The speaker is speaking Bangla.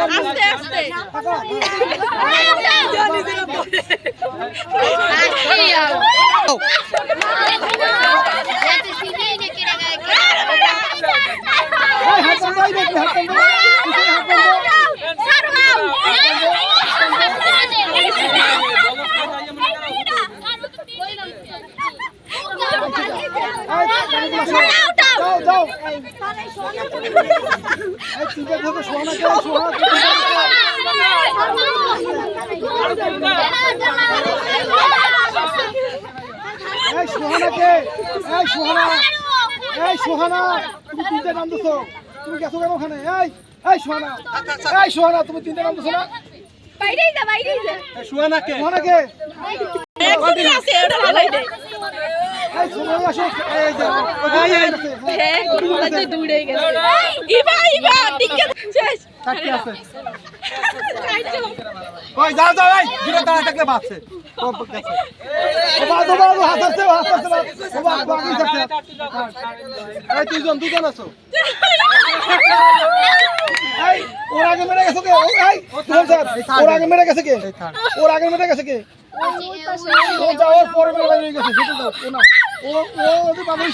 আস্তে আস্তে সোহানা তুমি তিনটে নাম দিছো, তুমি গেছো কেন ওখানে? সোহানা তুমি তিনটে নাম দিছো না? সোহানাকে দুজন আছো। ওর আগে মেরে গেছে কে? ওর আগে মেরে গেছে কে? ওর আগে মেরে গেছে কে? ওর পরে মেরে গেছে সেটা ও না, ও বাবু